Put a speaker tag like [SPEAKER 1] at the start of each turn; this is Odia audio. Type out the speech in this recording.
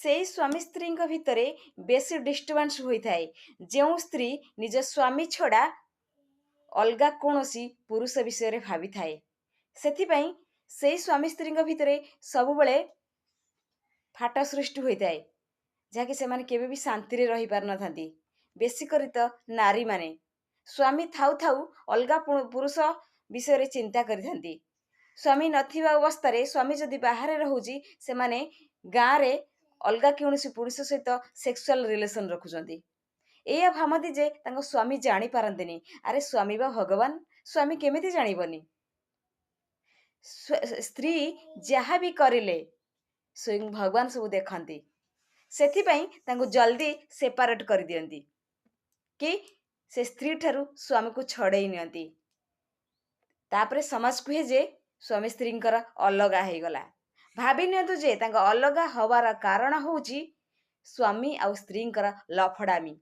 [SPEAKER 1] ସେଇ ସ୍ୱାମୀ ସ୍ତ୍ରୀଙ୍କ ଭିତରେ ବେଶୀ ଡିଷ୍ଟର୍ବାନ୍ସ ହୋଇଥାଏ। ଯେଉଁ ସ୍ତ୍ରୀ ନିଜ ସ୍ୱାମୀ ଛଡ଼ା ଅଲଗା କୌଣସି ପୁରୁଷ ବିଷୟରେ ଭାବିଥାଏ। ସେଥିପାଇଁ ସେଇ ସ୍ୱାମୀ ସ୍ତ୍ରୀଙ୍କ ଭିତରେ ସବୁବେଳେ ଫାଟ ସୃଷ୍ଟି ହୋଇଥାଏ, ଯାହାକି ସେମାନେ କେବେ ବି ଶାନ୍ତିରେ ରହିପାରିନଥାନ୍ତି। ବେଶୀ କରି ତ ନାରୀମାନେ ସ୍ୱାମୀ ଥାଉ ଥାଉ ଅଲଗା ପୁରୁଷ ବିଷୟରେ ଚିନ୍ତା କରିଥାନ୍ତି। ସ୍ୱାମୀ ନଥିବା ଅବସ୍ଥାରେ ସ୍ୱାମୀ ଯଦି ବାହାରେ ରହୁଛି, ସେମାନେ ଗାଁରେ ଅଲଗା କୌଣସି ପୁରୁଷ ସହିତ ସେକ୍ସୁଆଲ ରିଲେସନ୍ ରଖୁଛନ୍ତି। ଏଇଆ ଭାବନ୍ତି ଯେ ତାଙ୍କ ସ୍ୱାମୀ ଜାଣିପାରନ୍ତିନି। ଆରେ ସ୍ୱାମୀ ବା ଭଗବାନ, ସ୍ୱାମୀ କେମିତି ଜାଣିବନି? ସ୍ତ୍ରୀ ଯାହା ବି କରିଲେ ସ୍ୱୟଂ ଭଗବାନ ସବୁ ଦେଖନ୍ତି। ସେଥିପାଇଁ ତାଙ୍କୁ ଜଲ୍ଦି ସେପାରେଟ୍ କରିଦିଅନ୍ତି, କି ସେ ସ୍ତ୍ରୀ ଠାରୁ ସ୍ୱାମୀକୁ ଛଡ଼େଇ ନିଅନ୍ତି। ତାପରେ ସମାଜ କୁହେ ଯେ ସ୍ୱାମୀ ସ୍ତ୍ରୀଙ୍କର ଅଲଗା ହେଇଗଲା। ଭାବି ନିଅନ୍ତୁ ଯେ ତାଙ୍କ ଅଲଗା ହବାର କାରଣ ହେଉଛି ସ୍ୱାମୀ ଆଉ ସ୍ତ୍ରୀଙ୍କର ଲଫଡ଼ାମି।